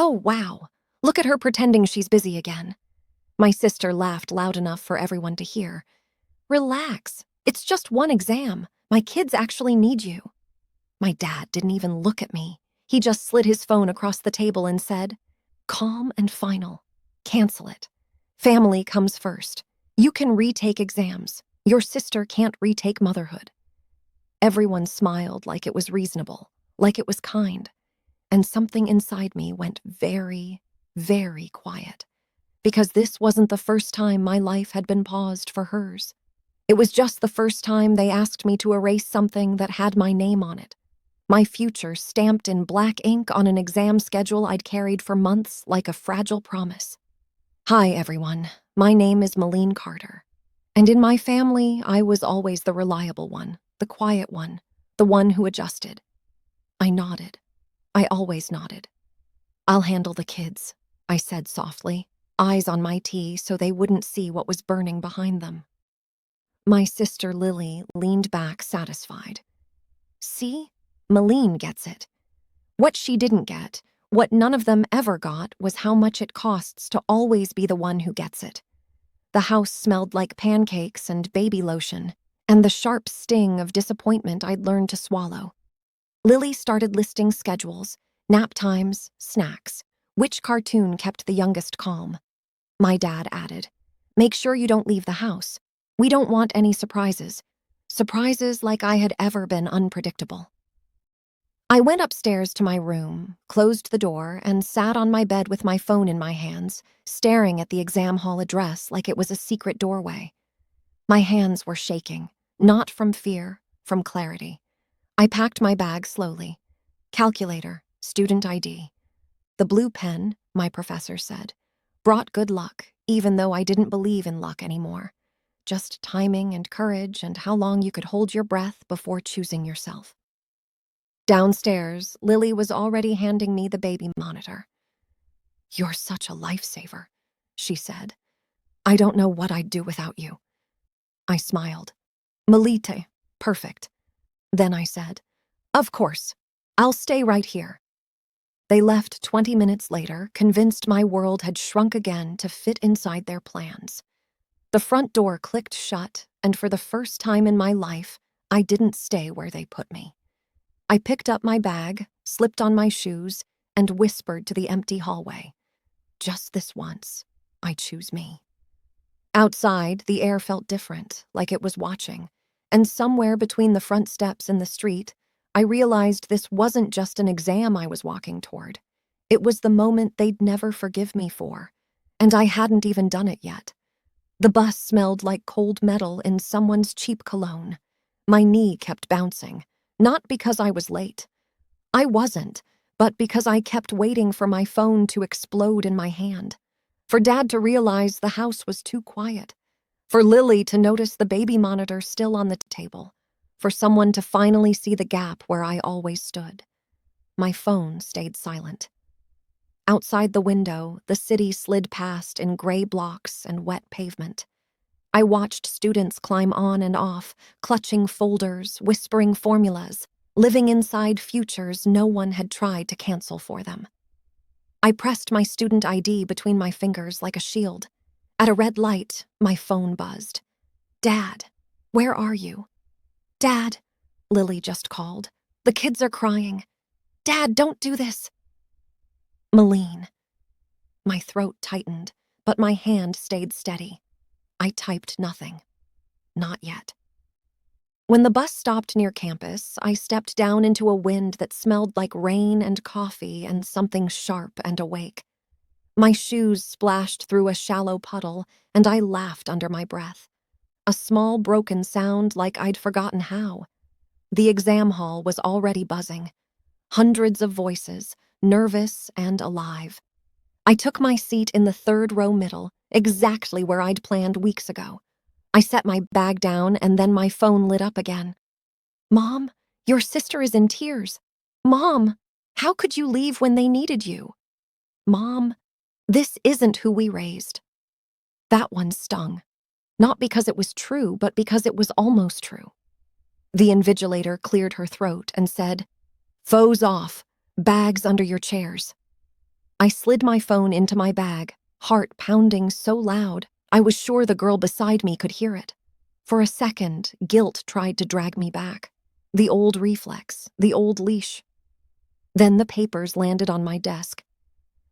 Oh, wow. Look at her pretending she's busy again. My sister laughed loud enough for everyone to hear. Relax. It's just one exam. My kids actually need you. My dad didn't even look at me. He just slid his phone across the table and said, calm and final. Cancel it. Family comes first. You can retake exams. Your sister can't retake motherhood. Everyone smiled like it was reasonable, like it was kind. And something inside me went very, very quiet. Because this wasn't the first time my life had been paused for hers. It was just the first time they asked me to erase something that had my name on it. My future stamped in black ink on an exam schedule I'd carried for months like a fragile promise. Hi, everyone. My name is Malene Carter. And in my family, I was always the reliable one, the quiet one, the one who adjusted. I nodded. I always nodded. I'll handle the kids, I said softly, eyes on my tea so they wouldn't see what was burning behind them. My sister Lily leaned back satisfied. See? Malene gets it. What she didn't get, what none of them ever got, was how much it costs to always be the one who gets it. The house smelled like pancakes and baby lotion, and the sharp sting of disappointment I'd learned to swallow. Lily started listing schedules, nap times, snacks, which cartoon kept the youngest calm. My dad added, make sure you don't leave the house. We don't want any surprises. Surprises like I had ever been unpredictable. I went upstairs to my room, closed the door, and sat on my bed with my phone in my hands, staring at the exam hall address like it was a secret doorway. My hands were shaking, not from fear, from clarity. I packed my bag slowly. Calculator, student ID. The blue pen, my professor said, brought good luck, even though I didn't believe in luck anymore. Just timing and courage and how long you could hold your breath before choosing yourself. Downstairs, Lily was already handing me the baby monitor. You're such a lifesaver, she said. I don't know what I'd do without you. I smiled. Melite, perfect. Then I said, of course, I'll stay right here. They left 20 minutes later, convinced my world had shrunk again to fit inside their plans. The front door clicked shut, and for the first time in my life, I didn't stay where they put me. I picked up my bag, slipped on my shoes, and whispered to the empty hallway. Just this once, I choose me. Outside, the air felt different, like it was watching, and somewhere between the front steps and the street, I realized this wasn't just an exam I was walking toward. It was the moment they'd never forgive me for, and I hadn't even done it yet. The bus smelled like cold metal in someone's cheap cologne. My knee kept bouncing. Not because I was late. I wasn't, but because I kept waiting for my phone to explode in my hand. For Dad to realize the house was too quiet. For Lily to notice the baby monitor still on the table. For someone to finally see the gap where I always stood. My phone stayed silent. Outside the window, the city slid past in gray blocks and wet pavement. I watched students climb on and off, clutching folders, whispering formulas, living inside futures no one had tried to cancel for them. I pressed my student ID between my fingers like a shield. At a red light, my phone buzzed. Dad, where are you? Dad, Lily just called. The kids are crying. Dad, don't do this. Malene. My throat tightened, but my hand stayed steady. I typed nothing. Not yet. When the bus stopped near campus, I stepped down into a wind that smelled like rain and coffee and something sharp and awake. My shoes splashed through a shallow puddle, and I laughed under my breath. A small broken sound like I'd forgotten how. The exam hall was already buzzing. Hundreds of voices, nervous and alive. I took my seat in the third row middle, exactly where I'd planned weeks ago. I set my bag down and then my phone lit up again. Mom, your sister is in tears. Mom, how could you leave when they needed you? Mom, this isn't who we raised. That one stung. Not because it was true, but because it was almost true. The invigilator cleared her throat and said, Foes off, bags under your chairs. I slid my phone into my bag, heart pounding so loud I was sure the girl beside me could hear it. For a second, guilt tried to drag me back. The old reflex, the old leash. Then the papers landed on my desk.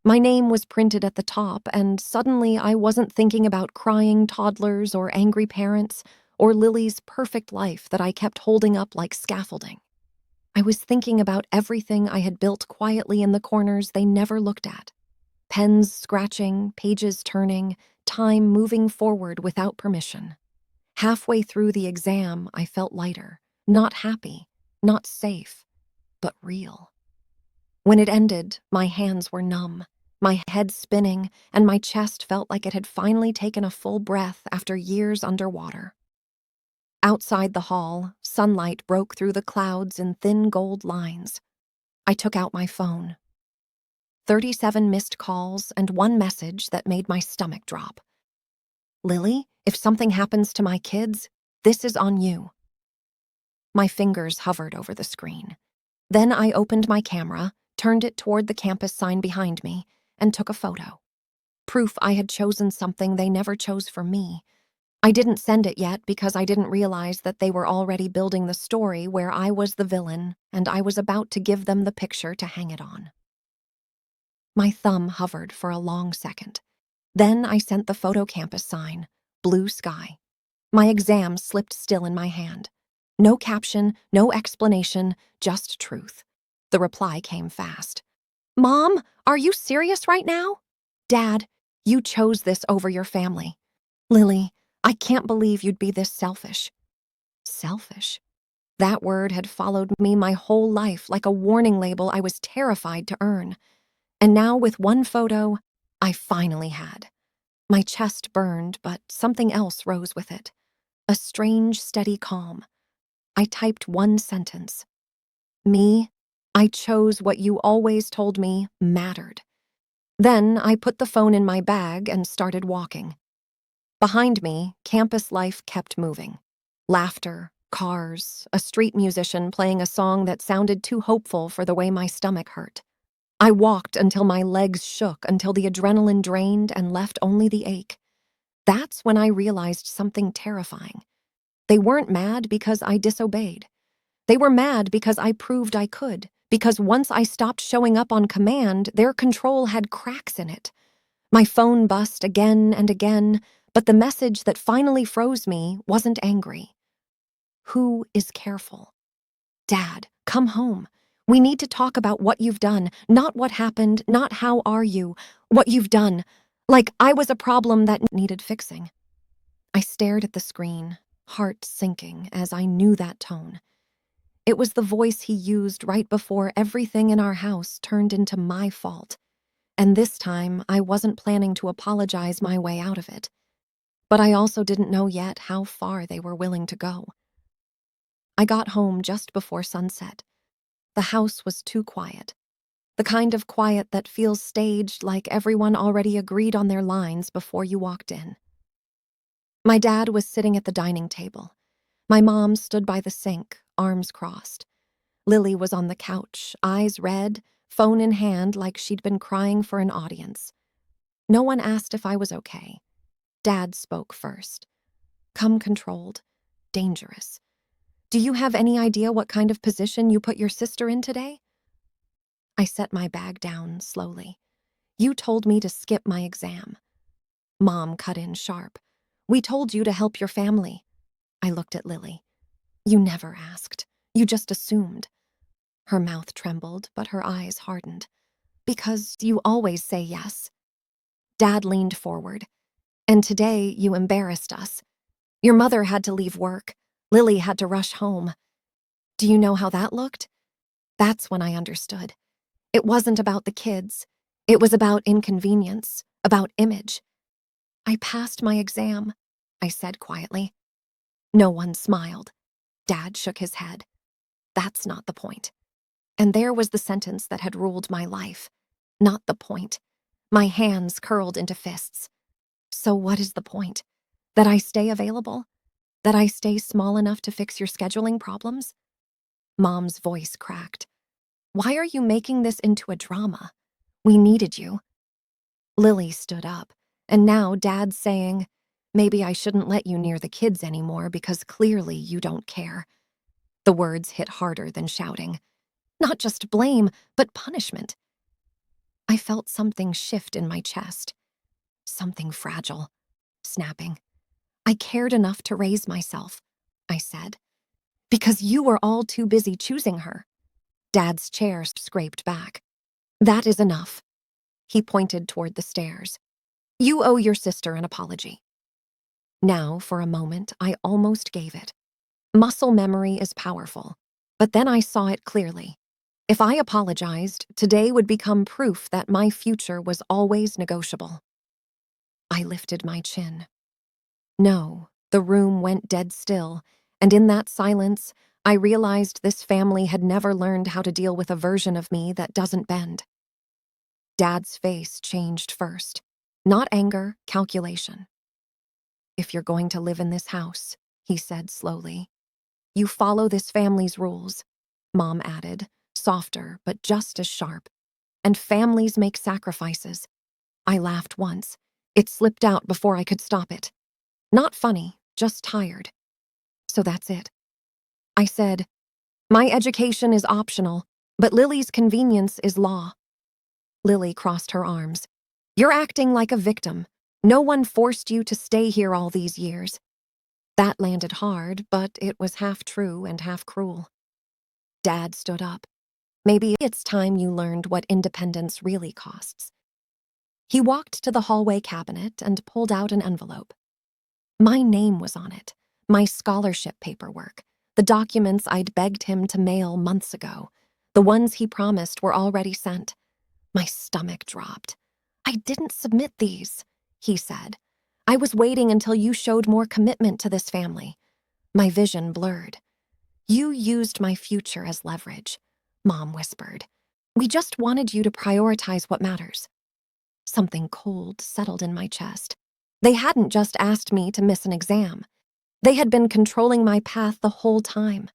My name was printed at the top, and suddenly I wasn't thinking about crying toddlers or angry parents or Lily's perfect life that I kept holding up like scaffolding. I was thinking about everything I had built quietly in the corners they never looked at. Pens scratching, pages turning, time moving forward without permission. Halfway through the exam, I felt lighter, not happy, not safe, but real. When it ended, my hands were numb, my head spinning, and my chest felt like it had finally taken a full breath after years underwater. Outside the hall, sunlight broke through the clouds in thin gold lines. I took out my phone. 37 missed calls and one message that made my stomach drop. Lily, if something happens to my kids, this is on you. My fingers hovered over the screen. Then I opened my camera, turned it toward the campus sign behind me, and took a photo. Proof I had chosen something they never chose for me. I didn't send it yet because I didn't realize that they were already building the story where I was the villain and I was about to give them the picture to hang it on. My thumb hovered for a long second. Then I sent the photo campus sign, blue sky. My exam slipped still in my hand. No caption, no explanation, just truth. The reply came fast. Mom, are you serious right now? Dad, you chose this over your family. Lily, I can't believe you'd be this selfish. Selfish? That word had followed me my whole life like a warning label I was terrified to earn. And now with one photo, I finally had. My chest burned, but something else rose with it. A strange, steady calm. I typed one sentence. Me, I chose what you always told me mattered. Then I put the phone in my bag and started walking. Behind me, campus life kept moving. Laughter, cars, a street musician playing a song that sounded too hopeful for the way my stomach hurt. I walked until my legs shook, until the adrenaline drained and left only the ache. That's when I realized something terrifying. They weren't mad because I disobeyed. They were mad because I proved I could, because once I stopped showing up on command, their control had cracks in it. My phone buzzed again and again, but the message that finally froze me wasn't angry. Who is careful? Dad, come home. We need to talk about what you've done, not what happened, not how are you, what you've done. Like I was a problem that needed fixing. I stared at the screen, heart sinking as I knew that tone. It was the voice he used right before everything in our house turned into my fault. And this time, I wasn't planning to apologize my way out of it. But I also didn't know yet how far they were willing to go. I got home just before sunset. The house was too quiet. The kind of quiet that feels staged, like everyone already agreed on their lines before you walked in. My dad was sitting at the dining table. My mom stood by the sink, arms crossed. Lily was on the couch, eyes red, phone in hand like she'd been crying for an audience. No one asked if I was okay. Dad spoke first. Come controlled. Dangerous. Do you have any idea what kind of position you put your sister in today? I set my bag down slowly. You told me to skip my exam. Mom cut in sharp. We told you to help your family. I looked at Lily. You never asked. You just assumed. Her mouth trembled, but her eyes hardened. Because you always say yes. Dad leaned forward. And today you embarrassed us. Your mother had to leave work. Lily had to rush home. Do you know how that looked? That's when I understood. It wasn't about the kids. It was about inconvenience, about image. I passed my exam, I said quietly. No one smiled. Dad shook his head. That's not the point. And there was the sentence that had ruled my life. Not the point. My hands curled into fists. So what is the point? That I stay available? That I stay small enough to fix your scheduling problems? Mom's voice cracked. Why are you making this into a drama? We needed you. Lily stood up, and now Dad's saying, maybe I shouldn't let you near the kids anymore because clearly you don't care. The words hit harder than shouting. Not just blame, but punishment. I felt something shift in my chest. Something fragile, snapping. I cared enough to raise myself, I said. Because you were all too busy choosing her. Dad's chair scraped back. That is enough. He pointed toward the stairs. You owe your sister an apology. Now, for a moment, I almost gave it. Muscle memory is powerful, but then I saw it clearly. If I apologized, today would become proof that my future was always negotiable. I lifted my chin. No, the room went dead still, and in that silence, I realized this family had never learned how to deal with a version of me that doesn't bend. Dad's face changed first. Not anger, calculation. If you're going to live in this house, he said slowly, you follow this family's rules, Mom added, softer but just as sharp. And families make sacrifices. I laughed once. It slipped out before I could stop it. Not funny, just tired. So that's it. I said, my education is optional, but Lily's convenience is law. Lily crossed her arms. You're acting like a victim. No one forced you to stay here all these years. That landed hard, but it was half true and half cruel. Dad stood up. Maybe it's time you learned what independence really costs. He walked to the hallway cabinet and pulled out an envelope. My name was on it, my scholarship paperwork, the documents I'd begged him to mail months ago. The ones he promised were already sent. My stomach dropped. I didn't submit these, he said. I was waiting until you showed more commitment to this family. My vision blurred. You used my future as leverage, Mom whispered. We just wanted you to prioritize what matters. Something cold settled in my chest. They hadn't just asked me to miss an exam. They had been controlling my path the whole time.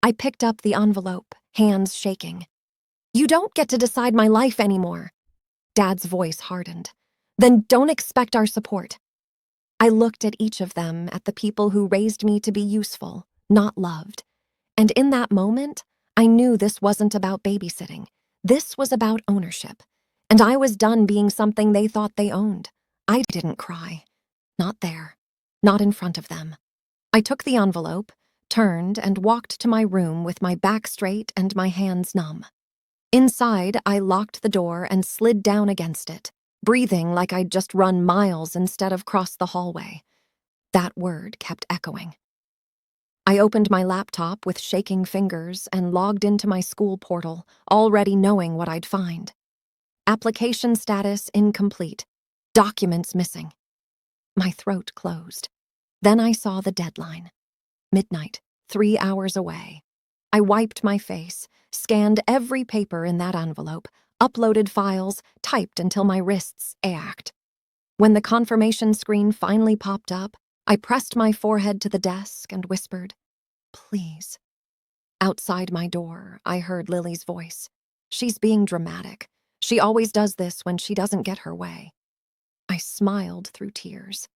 I picked up the envelope, hands shaking. You don't get to decide my life anymore. Dad's voice hardened. Then don't expect our support. I looked at each of them, at the people who raised me to be useful, not loved. And in that moment, I knew this wasn't about babysitting. This was about ownership. And I was done being something they thought they owned. I didn't cry. Not there. Not in front of them. I took the envelope, turned, and walked to my room with my back straight and my hands numb. Inside, I locked the door and slid down against it, breathing like I'd just run miles instead of cross the hallway. That word kept echoing. I opened my laptop with shaking fingers and logged into my school portal, already knowing what I'd find. Application status incomplete. Documents missing. My throat closed. Then I saw the deadline. Midnight, 3 hours away. I wiped my face, scanned every paper in that envelope, uploaded files, typed until my wrists ached. When the confirmation screen finally popped up, I pressed my forehead to the desk and whispered, please. Outside my door, I heard Lily's voice. She's being dramatic. She always does this when she doesn't get her way. I smiled through tears.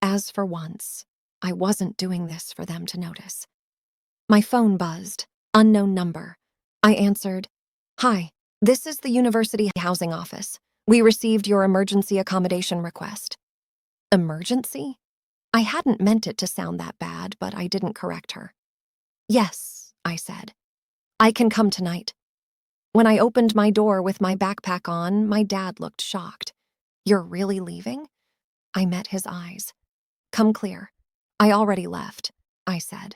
As for once, I wasn't doing this for them to notice. My phone buzzed. Unknown number. I answered, Hi, this is the University Housing Office. We received your emergency accommodation request. Emergency? I hadn't meant it to sound that bad, but I didn't correct her. Yes, I said. I can come tonight. When I opened my door with my backpack on, my dad looked shocked. You're really leaving? I met his eyes. Come clear. I already left, I said.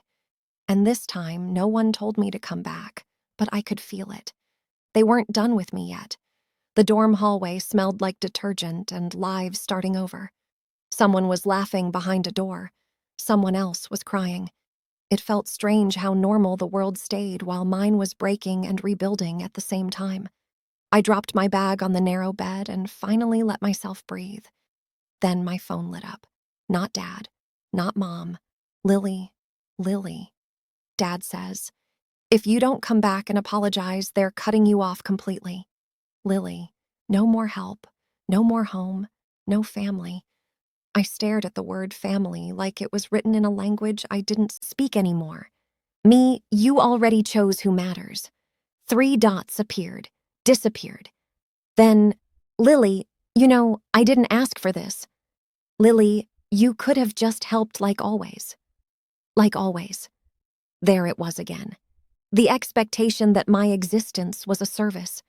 And this time, no one told me to come back, but I could feel it. They weren't done with me yet. The dorm hallway smelled like detergent and lives starting over. Someone was laughing behind a door. Someone else was crying. It felt strange how normal the world stayed while mine was breaking and rebuilding at the same time. I dropped my bag on the narrow bed and finally let myself breathe. Then my phone lit up. Not Dad, not Mom. Lily. Dad says, if you don't come back and apologize, they're cutting you off completely. Lily, No more help, no more home, no family. I stared at the word family like it was written in a language I didn't speak anymore. Me, you already chose who matters. 3 dots appeared, disappeared. Then, Lily, I didn't ask for this. Lily, you could have just helped like always. Like always. There it was again. The expectation that my existence was a service.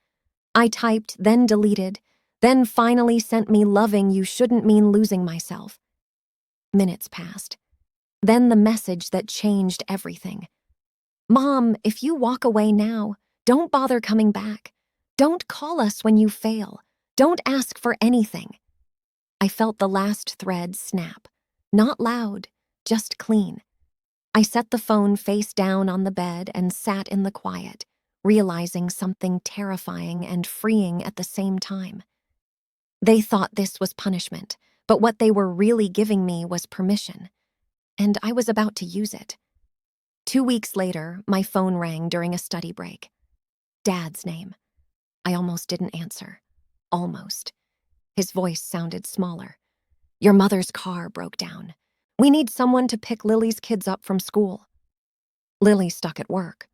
I typed, then deleted, then finally sent me loving you shouldn't mean losing myself. Minutes passed. Then the message that changed everything. Mom, if you walk away now, don't bother coming back. Don't call us when you fail. Don't ask for anything. I felt the last thread snap. Not loud, just clean. I set the phone face down on the bed and sat in the quiet, realizing something terrifying and freeing at the same time. They thought this was punishment, but what they were really giving me was permission, and I was about to use it. 2 weeks later, my phone rang during a study break. Dad's name. I almost didn't answer. Almost. His voice sounded smaller. Your mother's car broke down. We need someone to pick Lily's kids up from school. Lily's stuck at work.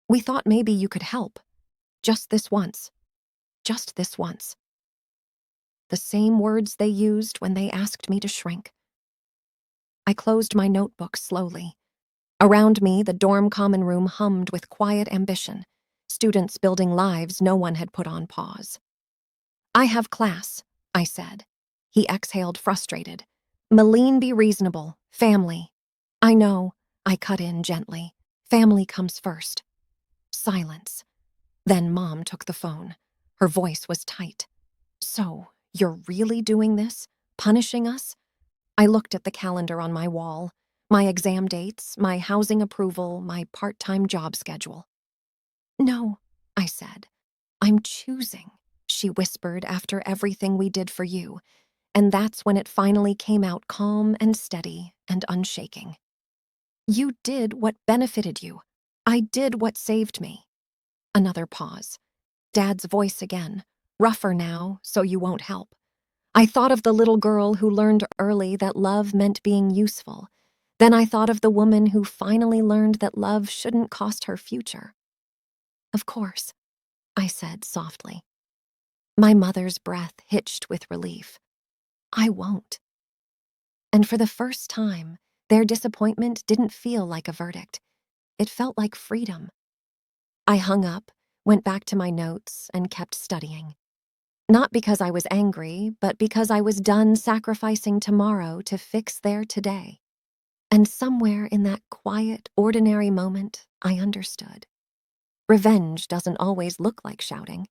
We thought maybe you could help. Just this once. Just this once. The same words they used when they asked me to shrink. I closed my notebook slowly. Around me, the dorm common room hummed with quiet ambition, students building lives no one had put on pause. I have class, I said. He exhaled, frustrated. Malene, be reasonable. Family. I know, I cut in gently. Family comes first. Silence. Then Mom took the phone. Her voice was tight. So, you're really doing this? Punishing us? I looked at the calendar on my wall. My exam dates, my housing approval, my part-time job schedule. No, I said. I'm choosing, she whispered after everything we did for you. And that's when it finally came out calm and steady and unshaking. You did what benefited you. I did what saved me. Another pause. Dad's voice again, rougher now, so you won't help. I thought of the little girl who learned early that love meant being useful. Then I thought of the woman who finally learned that love shouldn't cost her future. Of course, I said softly. My mother's breath hitched with relief. I won't. And for the first time, their disappointment didn't feel like a verdict. It felt like freedom. I hung up, went back to my notes, and kept studying. Not because I was angry, but because I was done sacrificing tomorrow to fix their today. And somewhere in that quiet, ordinary moment, I understood. Revenge doesn't always look like shouting.